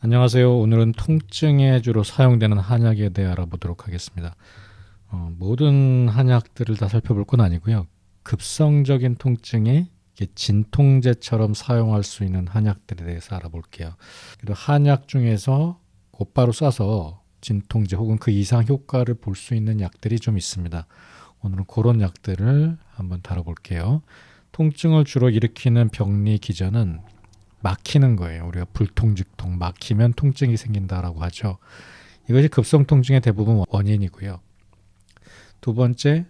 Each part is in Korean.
안녕하세요. 오늘은 통증에 주로 사용되는 한약에 대해 알아보도록 하겠습니다. 모든 한약들을 다 살펴볼 건 아니고요. 급성적인 통증에 이게 진통제처럼 사용할 수 있는 한약들에 대해서 알아볼게요. 그리고 한약 중에서 곧바로 쏴서 진통제 혹은 그 이상 효과를 볼 수 있는 약들이 좀 있습니다. 오늘은 그런 약들을 한번 다뤄볼게요. 통증을 주로 일으키는 병리 기전은 막히는 거예요. 우리가 불통직통, 막히면 통증이 생긴다라고 하죠. 이것이 급성 통증의 대부분 원인이고요. 두 번째,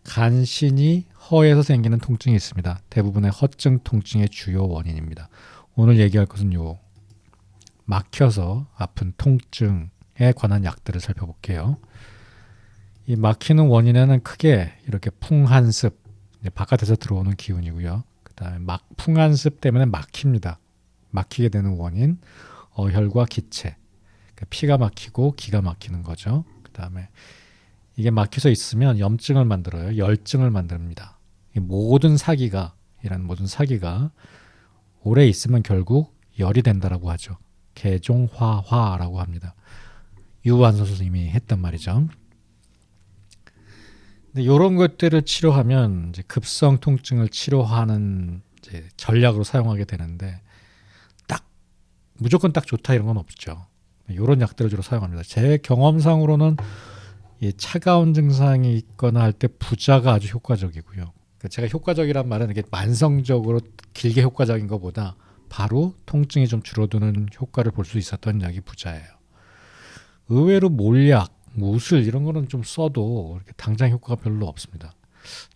간신히 허에서 생기는 통증이 있습니다. 대부분의 허증 통증의 주요 원인입니다. 오늘 얘기할 것은 막혀서 아픈 통증에 관한 약들을 살펴볼게요. 이 막히는 원인에는 크게 이렇게 풍한습, 바깥에서 들어오는 기운이고요. 그 다음에 풍한습 때문에 막힙니다. 막히게 되는 원인, 어혈과 기체, 그러니까 피가 막히고 기가 막히는 거죠. 그 다음에 이게 막혀서 있으면 염증을 만들어요. 열증을 만듭니다. 이 모든 사기가 오래 있으면 결국 열이 된다라고 하죠. 개종화화라고 합니다. 유한선 선생님이 했단 말이죠. 근데 이런 것들을 치료하면 이제 급성 통증을 치료하는 이제 전략으로 사용하게 되는데 무조건 딱 좋다 이런 건 없죠. 이런 약들을 주로 사용합니다. 제 경험상으로는 이 차가운 증상이 있거나 할 때 부자가 아주 효과적이고요. 그러니까 제가 효과적이란 말은 이게 만성적으로 길게 효과적인 것보다 바로 통증이 좀 줄어드는 효과를 볼 수 있었던 약이 부자예요. 의외로 몰약, 무술 이런 거는 좀 써도 이렇게 당장 효과가 별로 없습니다.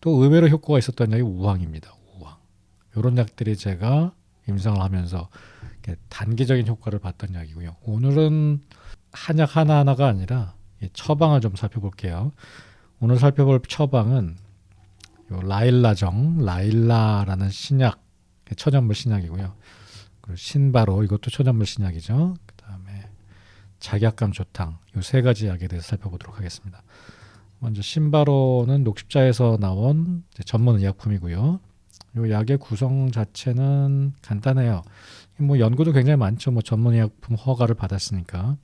또 의외로 효과가 있었던 약이 우황입니다. 우황. 이런 약들이 제가 임상을 하면서 단기적인 효과를 봤던 약이고요. 오늘은 한약 하나하나가 아니라 처방을 좀 살펴볼게요. 오늘 살펴볼 처방은 라일라라는 신약, 천연물 신약이고요. 그리고 신바로, 이것도 천연물 신약이죠. 그 다음에 작약감 조탕, 이 세 가지 약에 대해서 살펴보도록 하겠습니다. 먼저 신바로는 녹십자에서 나온 전문 의약품이고요. 이 약의 구성 자체는 간단해요. 뭐 연구도 굉장히 많죠. 뭐 전문의약품 허가를 받았으니까.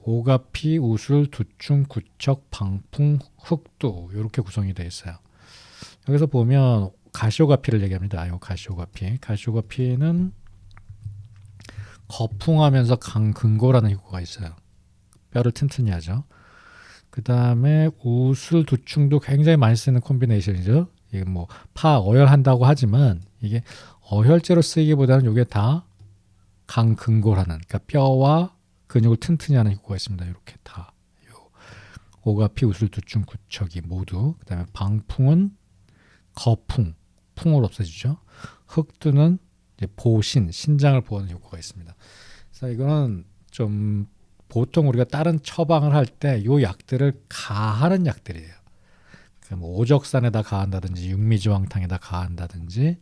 오가피, 우술, 두충, 구척, 방풍, 흑두 이렇게 구성이 되어 있어요. 여기서 보면 가시오가피를 얘기합니다. 가시오가피는 거풍하면서 강근고라는 효과가 있어요. 뼈를 튼튼히 하죠. 그 다음에 우술, 두충도 굉장히 많이 쓰는 콤비네이션이죠. 이게 뭐 어혈한다고 하지만 이게 어혈제로 쓰이기보다는 이게 다 강근골하는, 그러니까 뼈와 근육을 튼튼히 하는 효과가 있습니다. 이렇게 다 오가피, 우술, 두충, 구척이 모두. 그 다음에 방풍은 풍을 없애주죠. 흑두는 이제 신장을 보호하는 효과가 있습니다. 그래서 이거는 좀 보통 우리가 다른 처방을 할 때 이 약들을 가하는 약들이에요. 뭐 오적산에다 가한다든지 육미지황탕에다 가한다든지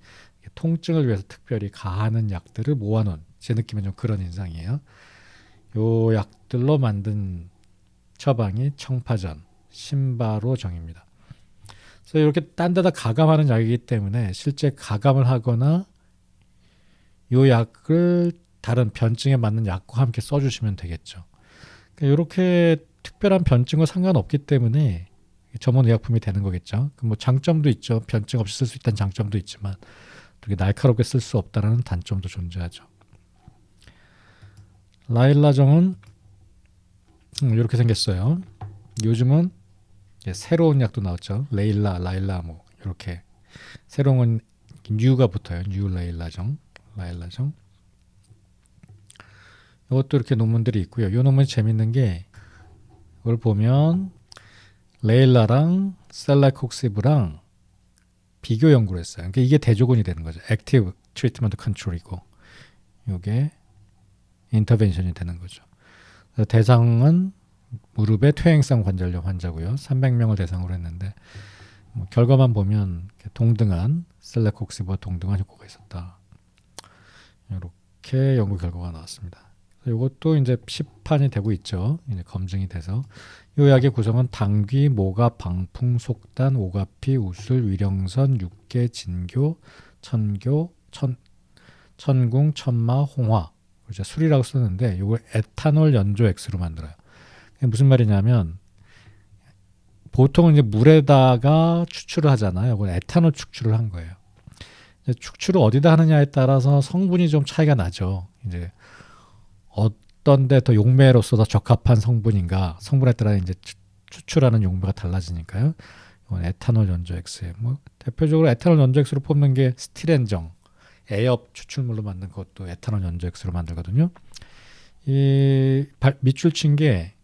통증을 위해서 특별히 가하는 약들을 모아놓은, 제 느낌은 좀 그런 인상이에요. 요 약들로 만든 처방이 청파전, 신바로정입니다. 그래서 이렇게 딴 데다 가감하는 약이기 때문에 실제 가감을 하거나 요 약을 다른 변증에 맞는 약과 함께 써주시면 되겠죠. 이렇게 특별한 변증과 상관없기 때문에 전문 의약품이 되는 거겠죠. 뭐 장점도 있죠. 변증 없이 쓸 수 있다는 장점도 있지만 되게 날카롭게 쓸 수 없다는 단점도 존재하죠. 라일라정은 이렇게 생겼어요. 요즘은 새로운 약도 나왔죠. 라일라 뭐 이렇게 새로운 뉴가 붙어요. 뉴 라일라정. 이것도 이렇게 논문들이 있고요. 이 논문이 재밌는 게 이걸 보면 레일라랑 셀라콕시브랑 비교 연구를 했어요. 그러니까 이게 대조군이 되는 거죠. 액티브 트리트먼트 컨트롤이고 이게 인터벤션이 되는 거죠. 대상은 무릎의 퇴행성 관절염 환자고요. 300명을 대상으로 했는데 결과만 보면 동등한 셀라콕시브와 동등한 효과가 있었다. 이렇게 연구 결과가 나왔습니다. 이것도 이제 시판이 되고 있죠. 이제 검증이 돼서 이 약의 구성은 당귀, 모가, 방풍, 속단, 오가피, 우술, 위령선, 육개, 진교, 천교, 천궁, 천마, 홍화 제가 술이라고 쓰는데 이걸 에탄올 연조 액수로 만들어요. 그게 무슨 말이냐면 보통 이제 물에다가 추출을 하잖아요. 이걸 에탄올 추출을 한 거예요. 축출을 어디다 하느냐에 따라서 성분이 좀 차이가 나죠. 이제 어떤 데 더 용매로서 더 적합한 성분인가 성분에 따라 이제 추출하는 용매가 달라지니까요. 이건 에탄올 연조 액수에 뭐 대표적으로 에탄올 연조 액수로 뽑는 게 스티렌정, 애엽 추출물로 만든 것도 에탄올 연조 액수로 만들거든요. 이 밑줄 친 게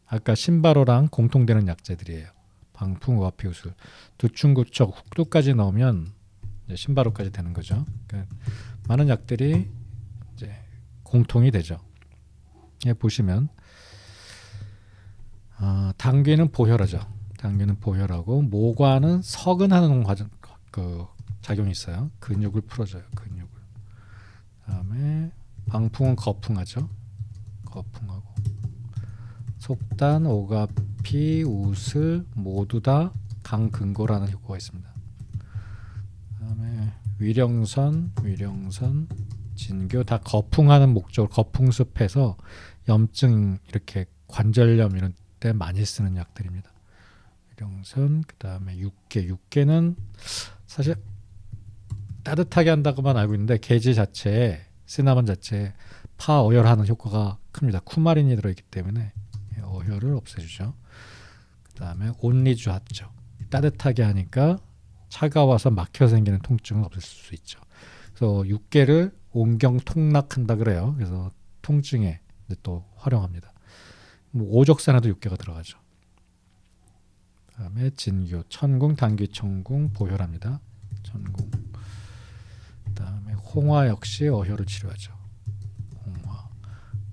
아까 신바로랑 공통되는 약재들이에요. 방풍, 오아피우술, 두충구척, 훅두까지 넣으면 이제 신바로까지 되는 거죠. 그러니까 많은 약들이 이제 공통이 되죠. 예, 보시면 당귀는 보혈하죠. 당귀는 보혈하고 모과는 서근하는 과정 그 작용이 있어요. 근육을 풀어줘요. 근육을. 그다음에 방풍은 거풍하죠. 거풍하고 속단, 오가피, 우슬 모두 다 강근고라는 효과가 있습니다. 그다음에 위령선, 진교 다 거풍하는 목적으로 거풍습해서 염증 이렇게 관절염 이런 때 많이 쓰는 약들입니다. 위령선 그다음에 육개는 사실 따뜻하게 한다고만 알고 있는데 계지 자체에 시나몬 자체에 파어혈하는 효과가 큽니다. 쿠마린이 들어있기 때문에 어혈을 없애주죠. 그다음에 온리주하죠. 따뜻하게 하니까 차가워서 막혀 생기는 통증을 없앨 수 있죠. 그래서 육개를 온경통락한다 그래요. 그래서 통증에 또 활용합니다. 뭐 오적산에도 육개가 들어가죠. 그다음에 진교, 천궁, 당귀, 청궁 보혈합니다. 천궁. 그다음에 홍화 역시 어혈을 치료하죠. 홍화.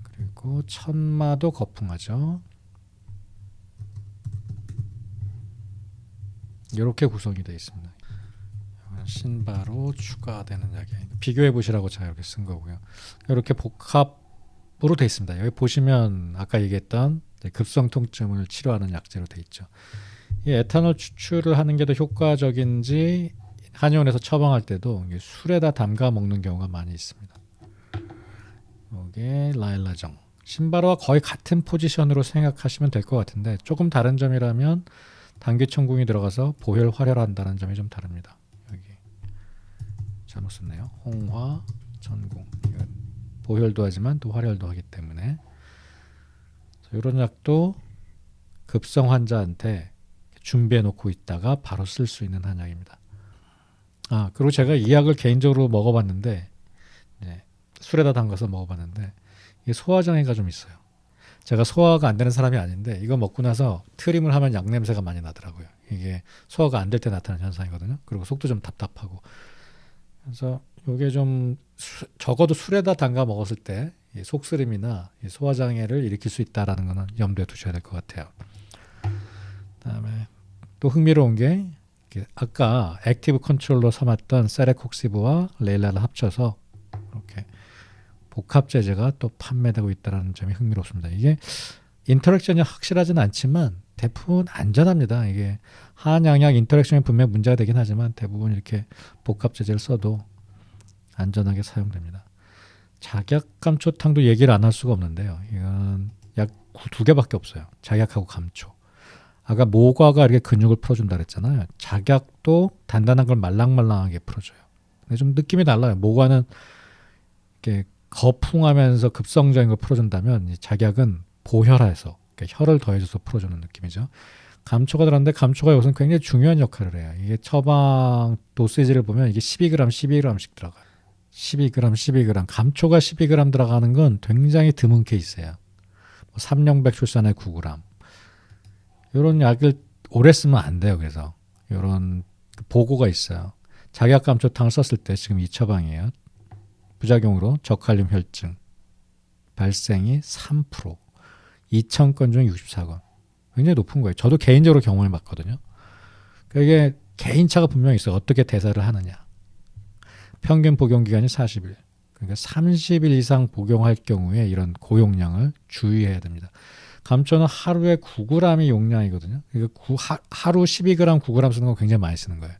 그리고 천마도 거풍하죠. 이렇게 구성이 되어 있습니다. 신바로 추가되는 약이 비교해 보시라고 제가 이렇게 쓴 거고요. 이렇게 복합으로 되어 있습니다. 여기 보시면 아까 얘기했던 급성 통증을 치료하는 약재로 되어 있죠. 이 에탄올 추출을 하는 게 더 효과적인지 한의원에서 처방할 때도 술에다 담가 먹는 경우가 많이 있습니다. 이게 라일라정, 신바로와 거의 같은 포지션으로 생각하시면 될 것 같은데 조금 다른 점이라면 당귀청궁이 들어가서 보혈 활혈한다는 점이 좀 다릅니다. 여기 잘못 썼네요. 홍화, 천궁 이건 보혈도 하지만 또 활혈도 하기 때문에 이런 약도 급성 환자한테 준비해 놓고 있다가 바로 쓸 수 있는 한약입니다. 그리고 제가 이 약을 개인적으로 먹어봤는데 술에다 담가서 먹어봤는데 이게 소화장애가 좀 있어요. 제가 소화가 안 되는 사람이 아닌데 이거 먹고 나서 트림을 하면 약 냄새가 많이 나더라고요. 이게 소화가 안 될 때 나타나는 현상이거든요. 그리고 속도 좀 답답하고 그래서 이게 좀 적어도 술에다 담가 먹었을 때 속쓰림이나 소화장애를 일으킬 수 있다는 거는 염두에 두셔야 될 것 같아요. 그다음에 또 흥미로운 게 아까 액티브 컨트롤로 삼았던 세레콕시브와 레일라를 합쳐서 이렇게 복합 제제가 또 판매되고 있다는 점이 흥미롭습니다. 이게 인터랙션이 확실하지는 않지만 대부분 안전합니다. 이게 한약약 인터랙션이 분명 문제가 되긴 하지만 대부분 이렇게 복합 제제를 써도 안전하게 사용됩니다. 작약감초탕도 얘기를 안 할 수가 없는데요. 이건 약 두 개밖에 없어요. 작약하고 감초. 아까 모과가 이렇게 근육을 풀어준다 그랬잖아요. 작약도 단단한 걸 말랑말랑하게 풀어줘요. 근데 좀 느낌이 달라요. 모과는 이렇게 거풍하면서 급성적인 걸 풀어준다면 작약은 보혈해서 혈을 더해줘서 풀어주는 느낌이죠. 감초가 들어갔는데 감초가 여기서 굉장히 중요한 역할을 해요. 이게 처방 도시지를 보면 이게 12g씩 들어가요. 12g. 감초가 12g 들어가는 건 굉장히 드문 케이스예요. 삼룡백 출산에 9g. 이런 약을 오래 쓰면 안 돼요. 그래서 이런 보고가 있어요. 작약감초탕을 썼을 때 지금 이 처방이에요. 부작용으로 저칼륨 혈증 발생이 3%, 2,000건 중 64건. 굉장히 높은 거예요. 저도 개인적으로 경험해 봤거든요. 이게 개인차가 분명히 있어요. 어떻게 대사를 하느냐. 평균 복용 기간이 40일. 그러니까 30일 이상 복용할 경우에 이런 고용량을 주의해야 됩니다. 감초는 하루에 9g이 용량이거든요. 그러니까 하루 12g, 9g 쓰는 건 굉장히 많이 쓰는 거예요.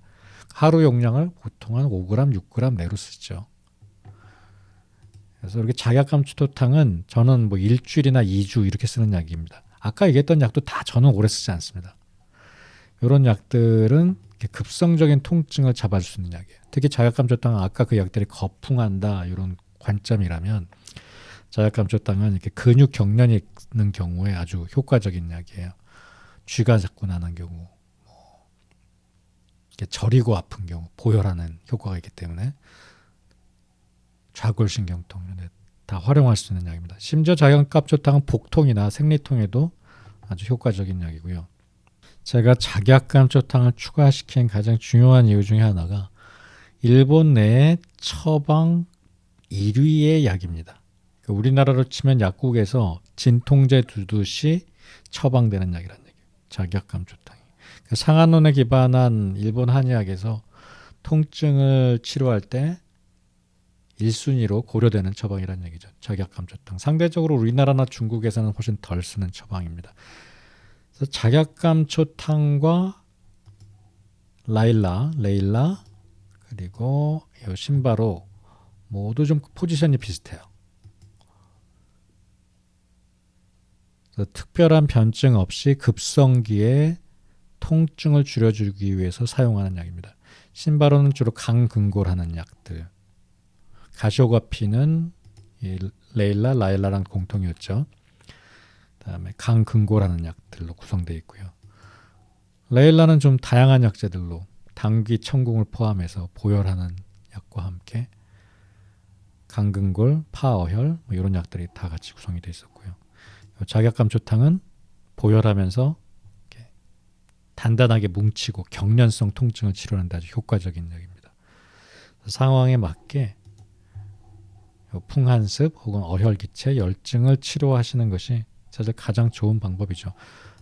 하루 용량을 보통 한 5g, 6g 내로 쓰죠. 그래서 이렇게 작약감초토탕은 저는 뭐 일주일이나 2주 이렇게 쓰는 약입니다. 아까 얘기했던 약도 다 저는 오래 쓰지 않습니다. 이런 약들은 급성적인 통증을 잡아줄 수 있는 약이에요. 특히 작약감초탕은 아까 그 약들이 거풍한다 이런 관점이라면 작약감초탕은 이렇게 근육 경련이 있는 경우에 아주 효과적인 약이에요. 쥐가 자꾸 나는 경우, 이렇게 저리고 아픈 경우, 보혈하는 효과가 있기 때문에 좌골신경통 다 활용할 수 있는 약입니다. 심지어 작약감초탕은 복통이나 생리통에도 아주 효과적인 약이고요. 제가 작약감초탕을 추가시킨 가장 중요한 이유 중에 하나가 일본 내에 처방 1위의 약입니다. 우리나라로 치면 약국에서 진통제 두듯이 처방되는 약이라는 얘기예요. 작약감초탕이. 상한론에 기반한 일본 한의학에서 통증을 치료할 때 1순위로 고려되는 처방이라는 얘기죠. 작약감초탕. 상대적으로 우리나라나 중국에서는 훨씬 덜 쓰는 처방입니다. 그래서 작약감초탕과 레일라 그리고 이 신바로 모두 좀 포지션이 비슷해요. 그래서 특별한 변증 없이 급성기에 통증을 줄여주기 위해서 사용하는 약입니다. 신바로는 주로 강근골하는 약들, 가시오가피는 라일라랑 공통이었죠. 그다음에 강근골하는 약들로 구성되어 있고요. 레일라는 좀 다양한 약재들로 당귀, 청궁을 포함해서 보혈하는 약과 함께 강근골, 파어혈 이런 약들이 다 같이 구성이 되어 있었고요. 작약감초탕은 보혈하면서 이렇게 단단하게 뭉치고 경련성 통증을 치료하는 데 아주 효과적인 약입니다. 상황에 맞게 풍한습 혹은 어혈기체, 열증을 치료하시는 것이 사실 가장 좋은 방법이죠.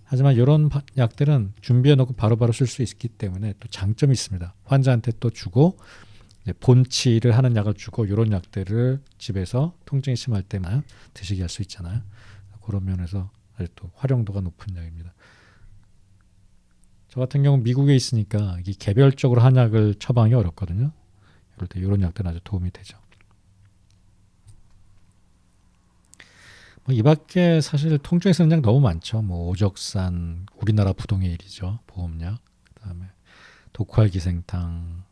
하지만 이런 약들은 준비해 놓고 바로바로 쓸 수 있기 때문에 또 장점이 있습니다. 환자한테 또 주고 본치를 하는 약을 주고 이런 약들을 집에서 통증이 심할 때만 드시게 할 수 있잖아요. 그런 면에서 아주 또 활용도가 높은 약입니다. 저 같은 경우 미국에 있으니까 이게 개별적으로 한 약을 처방이 어렵거든요. 이럴 때 이런 약들은 아주 도움이 되죠. 이 밖에 사실 통증에 쓰는 약 너무 많죠. 뭐 오적산, 우리나라 부동의 일이죠. 보험약. 그다음에 독활기생탕,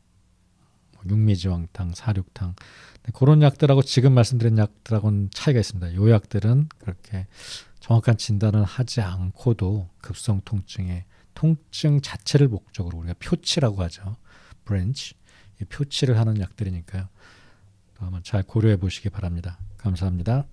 육미지왕탕, 사륙탕. 그런 약들하고 지금 말씀드린 약들하고는 차이가 있습니다. 이 약들은 그렇게 정확한 진단을 하지 않고도 급성 통증의 통증 자체를 목적으로 우리가 표치라고 하죠. 브랜치. 이 표치를 하는 약들이니까요. 한번 잘 고려해 보시기 바랍니다. 감사합니다.